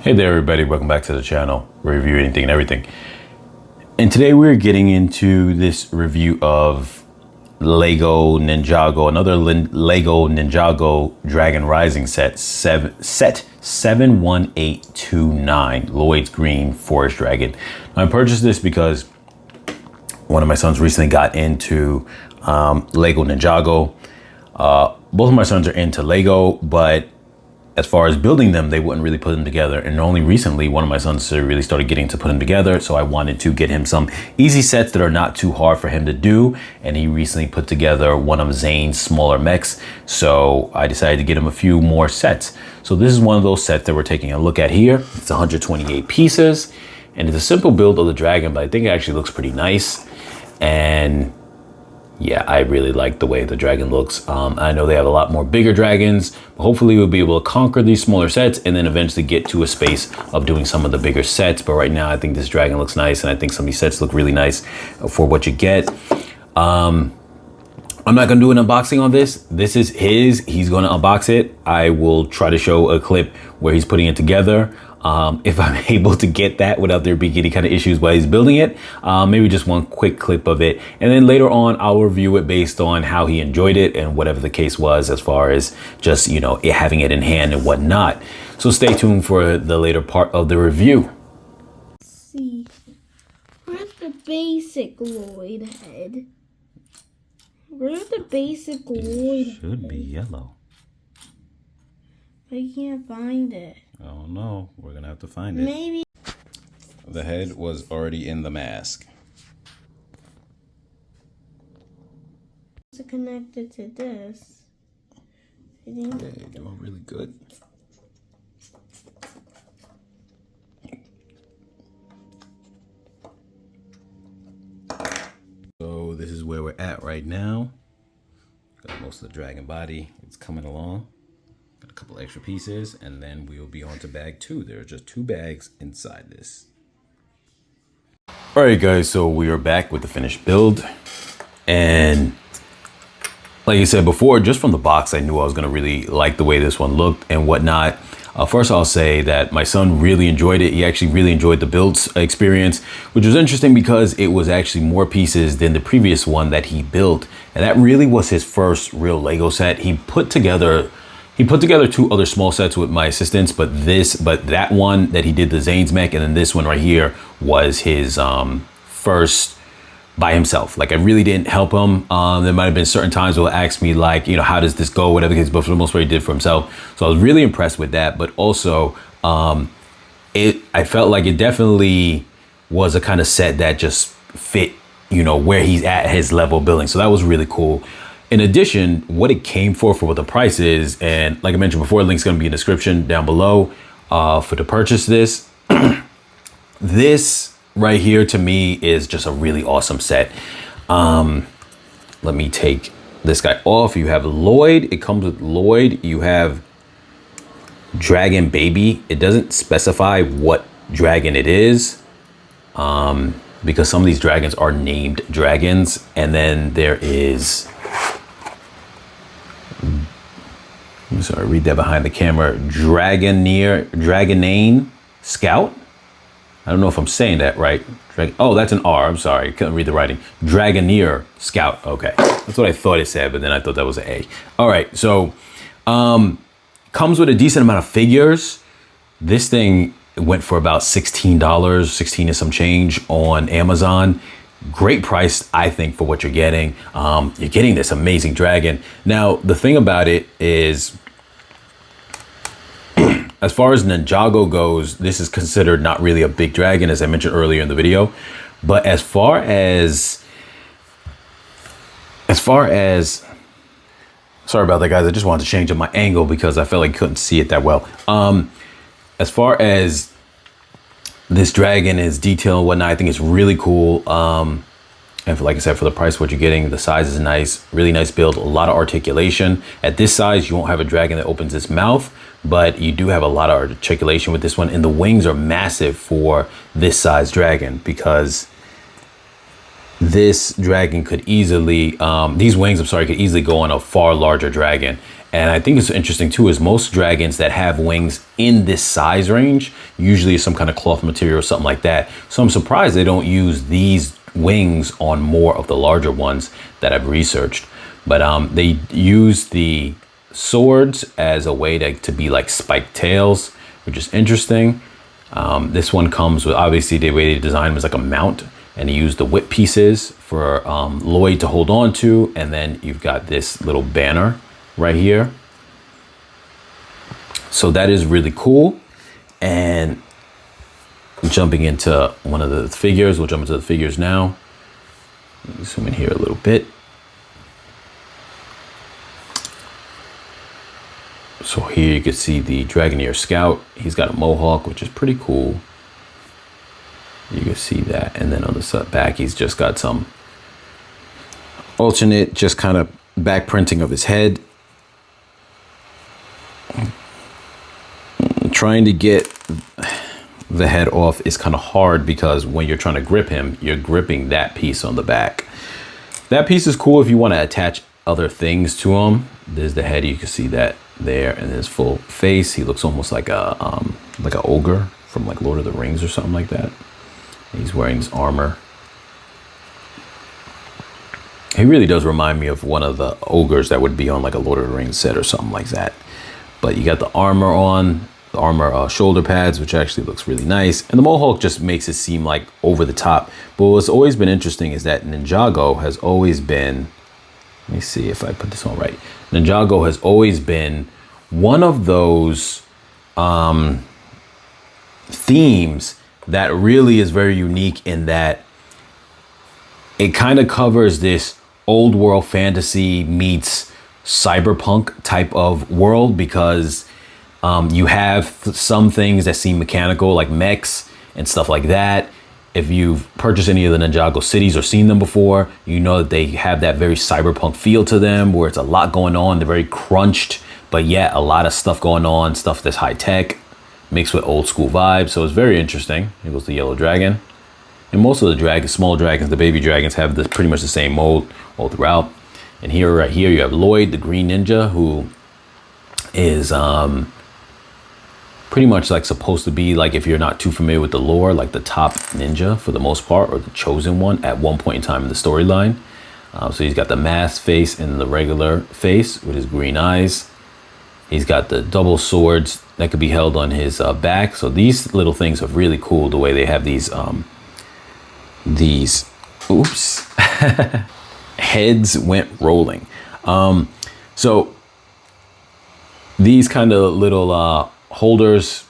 Hey there everybody, welcome back to the channel, review anything and everything. And today we're getting into this review of Lego Ninjago, another Lego Ninjago Dragon Rising set 71829, Lloyd's Green Forest Dragon. Now, I purchased this because one of my sons recently got into Lego Ninjago. Both of my sons are into Lego, but as far as building them, they wouldn't really put them together. And only recently, one of my sons really started getting to put them together. So I wanted to get him some easy sets that are not too hard for him to do. And he recently put together one of Zane's smaller mechs. So I decided to get him a few more sets. So this is one of those sets that we're taking a look at here. It's 128 pieces. And it's a simple build of the dragon, but I think it actually looks pretty nice. And yeah, I really like the way the dragon looks. I know they have a lot more bigger dragons, but hopefully we'll be able to conquer these smaller sets and then eventually get to a space of doing some of the bigger sets. But right now I think this dragon looks nice, and I think some of these sets look really nice for what you get. I'm not gonna do an unboxing on this. This is his, he's gonna unbox it. I will try to show a clip where he's putting it together. If I'm able to get that without there being any kind of issues while he's building it, maybe just one quick clip of it. And then later on, I'll review it based on how he enjoyed it and whatever the case was as far as just, you know, having it in hand and whatnot. So stay tuned for the later part of the review. Let's see, where's the basic Lloyd head? Where's the basic Lloyd head? Should be yellow. I can't find it. Oh no, we're gonna have to find it. Maybe the head was already in the mask. it's connected to this. I think Okay, doing really good. So this is where we're at right now. Got most of the dragon body. It's coming along. Got a couple extra pieces, and then we will be on to bag 2. There are just 2 bags inside this. All right, guys, so we are back with the finished build. And like I said before, just from the box, I knew I was gonna really like the way this one looked and whatnot. First, I'll say that my son really enjoyed it. He actually really enjoyed the build experience, which was interesting because it was actually more pieces than the previous one that he built. And that really was his first real Lego set. He put together 2 other small sets with my assistance, but that one that he did, the Zane's mech, and then this one right here was his first by himself. Like, I really didn't help him. There might have been certain times where he'll ask me, like, you know, how does this go, whatever, but for the most part he did for himself. So I was really impressed with that. But also, I felt like it definitely was a kind of set that just fit, you know, where he's at his level of building. So that was really cool. In addition, what it came for what the price is, and like I mentioned before, link's gonna be in the description down below to purchase this. This right here to me is just a really awesome set. Let me take this guy off. You have Lloyd, it comes with Lloyd. You have Dragon Baby. It doesn't specify what dragon it is, because some of these dragons are named dragons. And then there is, I'm sorry, read that behind the camera. Dragonane Scout. I don't know if I'm saying that right. Oh, that's an R. I'm sorry. Couldn't read the writing. Dragoneer Scout. Okay. That's what I thought it said, but then I thought that was an A. All right. So comes with a decent amount of figures. This thing went for about $16, 16 and some change on Amazon. Great price, I think, for what you're getting. You're getting this amazing dragon. Now, the thing about it is, as far as Ninjago goes, this is considered not really a big dragon, as I mentioned earlier in the video. But as far as, sorry about that, guys. I just wanted to change up my angle because I felt like I couldn't see it that well. As far as this dragon is detailed and whatnot, I think it's really cool. And for, like I said, for the price, what you're getting, the size is nice, really nice build, a lot of articulation. At this size, you won't have a dragon that opens its mouth, but you do have a lot of articulation with this one. And the wings are massive for this size dragon, because this dragon could easily, these wings, I'm sorry, could easily go on a far larger dragon. And I think it's interesting too is most dragons that have wings in this size range usually is some kind of cloth material or something like that. So I'm surprised they don't use these wings on more of the larger ones that I've researched. But they use the swords as a way to be like spiked tails, which is interesting. This one comes with, obviously the way they designed was like a mount, and he used the whip pieces for Lloyd to hold on to. And then you've got this little banner right here. So that is really cool. And jumping into one of the figures, we'll jump into the figures now. Let me zoom in here a little bit. So here you can see the Dragoneer Scout. He's got a mohawk, which is pretty cool. You can see that. And then on the back, he's just got some alternate, just kind of back printing of his head. Trying to get the head off is kind of hard because when you're trying to grip him, you're gripping that piece on the back. That piece is cool if you want to attach other things to him. There's the head, you can see that there, and his full face. He looks almost like a like an ogre from like Lord of the Rings or something like that. He's wearing his armor. He really does remind me of one of the ogres that would be on like a Lord of the Rings set or something like that. But you got the armor on, the armor shoulder pads, which actually looks really nice. And the mohawk just makes it seem like over the top. But what's always been interesting is that Ninjago has always been, let me see if I put this on right. Ninjago has always been one of those themes that really is very unique in that it kind of covers this old world fantasy meets cyberpunk type of world, because you have some things that seem mechanical like mechs and stuff like that. If you've purchased any of the Ninjago cities or seen them before, you know that they have that very cyberpunk feel to them where it's a lot going on. They're very crunched, but yet a lot of stuff going on, stuff that's high tech mixed with old school vibes. So it's very interesting. Here goes the yellow dragon. And most of the dragons, small dragons, the baby dragons have this pretty much the same mold all throughout. And here, right here, you have Lloyd, the green ninja, who is pretty much like supposed to be like, if you're not too familiar with the lore, like the top ninja for the most part, or the chosen one at one point in time in the storyline. So he's got the masked face and the regular face with his green eyes. He's got the double swords that could be held on his back. So these little things are really cool, the way they have these oops, heads went rolling. So these kind of little holders,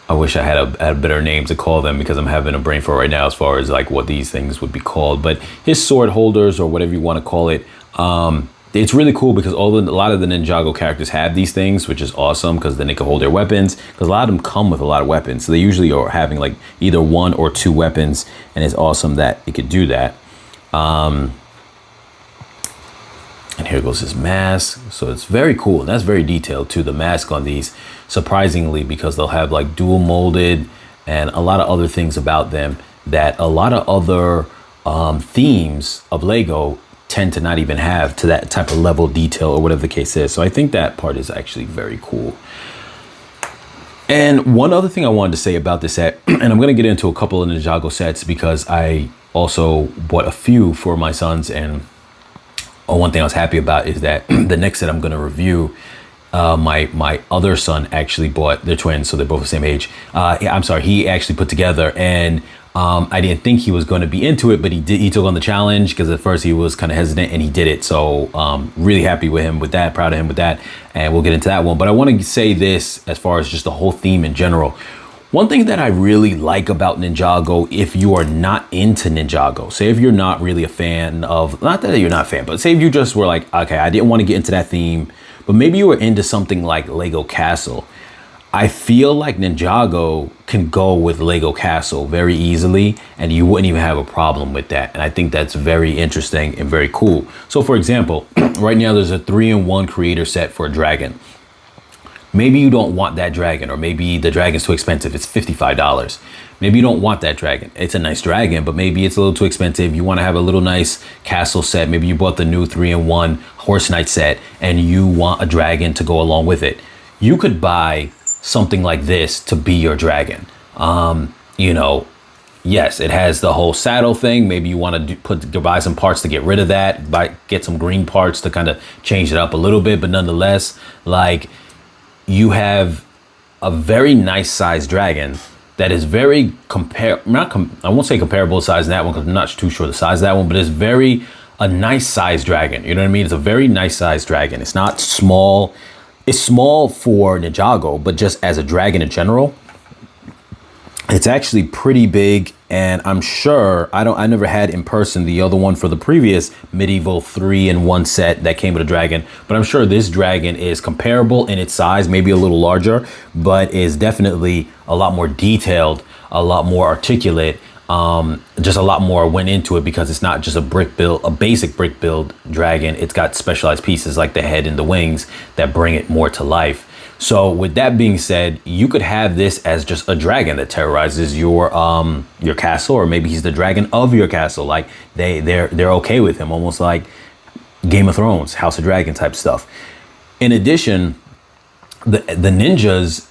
I wish I had a better name to call them, because I'm having a brain fart right now as far as like what these things would be called. But his sword holders, or whatever you want to call it, it's really cool because a lot of the Ninjago characters have these things, which is awesome, because then they can hold their weapons, because a lot of them come with a lot of weapons. So they usually are having like either 1 or 2 weapons, and it's awesome that it could do that. And here goes his mask. So it's very cool. And that's very detailed too, the mask on these, surprisingly, because they'll have like dual molded and a lot of other things about them that a lot of other themes of Lego tend to not even have to that type of level of detail, or whatever the case is. So I think that part is actually very cool. And one other thing I wanted to say about this set, and I'm going to get into a couple of Ninjago sets because I also bought a few for my sons, and one thing I was happy about is that the next set I'm going to review, my other son actually bought, they're twins, so they're both the same age. I'm sorry, he actually put together, and I didn't think he was going to be into it, but he took on the challenge, because at first he was kind of hesitant, and he did it. So really happy with him with that, proud of him with that, and we'll get into that one. But I want to say this as far as just the whole theme in general. One thing that I really like about Ninjago, if you are not into Ninjago, say if you're not really a fan of, not that you're not a fan, but say if you just were like, okay, I didn't want to get into that theme, but maybe you were into something like Lego Castle. I feel like Ninjago can go with Lego Castle very easily, and you wouldn't even have a problem with that. And I think that's very interesting and very cool. So for example, right now there's a 3-in-1 creator set for a dragon. maybe you don't want that dragon, or maybe the dragon's too expensive. It's $55. Maybe you don't want that dragon. It's a nice dragon, but maybe it's a little too expensive. You want to have a little nice castle set. Maybe you bought the new 3-in-1 Horse Knight set and you want a dragon to go along with it. You could buy something like this to be your dragon. You know, yes, it has the whole saddle thing. Maybe you want to buy some parts to get rid of that, get some green parts to kind of change it up a little bit, but nonetheless, like, you have a very nice sized dragon that is very I won't say comparable size in that one because I'm not too sure the size of that one, but it's a nice sized dragon. You know what I mean? It's a very nice sized dragon. It's not small. It's small for Ninjago, but just as a dragon in general, it's actually pretty big. And I'm sure I never had in person the other one for the previous medieval 3-in-1 set that came with a dragon, but I'm sure this dragon is comparable in its size, maybe a little larger, but is definitely a lot more detailed, a lot more articulate. Just a lot more went into it because it's not just a basic brick build dragon. It's got specialized pieces like the head and the wings that bring it more to life. So with that being said, you could have this as just a dragon that terrorizes your castle, or maybe he's the dragon of your castle. Like they're okay with him, almost like Game of Thrones, House of Dragon type stuff. In addition, the ninjas,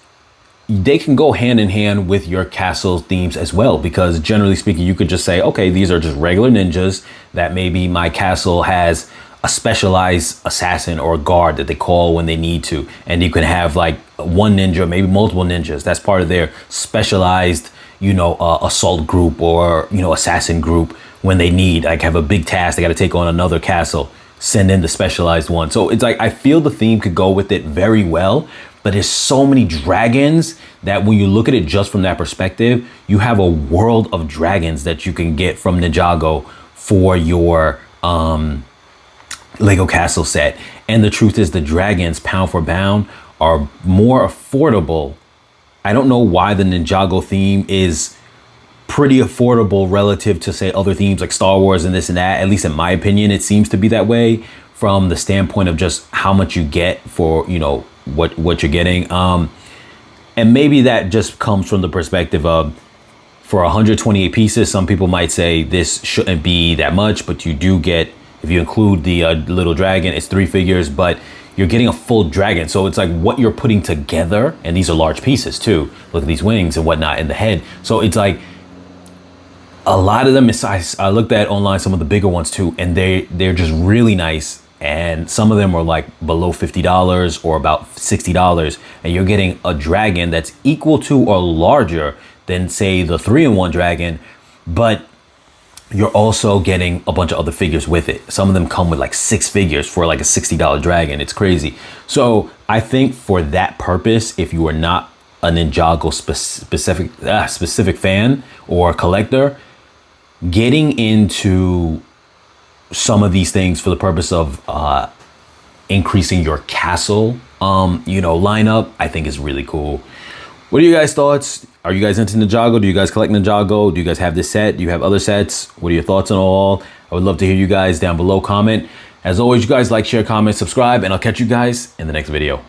they can go hand in hand with your castle themes as well, because generally speaking, you could just say, okay, these are just regular ninjas that maybe my castle has a specialized assassin or a guard that they call when they need to. And you can have like one ninja, maybe multiple ninjas. That's part of their specialized, you know, assault group or, you know, assassin group when they need, like, have a big task. They got to take on another castle, send in the specialized one. So it's like, I feel the theme could go with it very well, but there's so many dragons that when you look at it just from that perspective, you have a world of dragons that you can get from Ninjago for your, Lego castle set. And the truth is, the dragons pound for pound are more affordable. I don't know why the Ninjago theme is pretty affordable relative to, say, other themes like Star Wars and this and that. At least in my opinion, it seems to be that way from the standpoint of just how much you get for, you know, what you're getting. And maybe that just comes from the perspective of, for 128 pieces, some people might say this shouldn't be that much, but you do get, if you include the little dragon, it's 3 figures, but you're getting a full dragon. So it's like what you're putting together, and these are large pieces too. Look at these wings and whatnot and the head. So it's like a lot of them, I looked at online some of the bigger ones too, and they're just really nice. And some of them are like below $50 or about $60, and you're getting a dragon that's equal to or larger than, say, the 3-in-1 dragon, but you're also getting a bunch of other figures with it. Some of them come with like 6 figures for like a $60 dragon. It's crazy. So I think for that purpose, if you are not a Ninjago specific fan or collector, getting into some of these things for the purpose of increasing your castle, you know, lineup, I think is really cool. What are you guys' thoughts? Are you guys into Ninjago? Do you guys collect Ninjago? Do you guys have this set? Do you have other sets? What are your thoughts on all? I would love to hear you guys down below. Comment. As always, you guys like, share, comment, subscribe, and I'll catch you guys in the next video.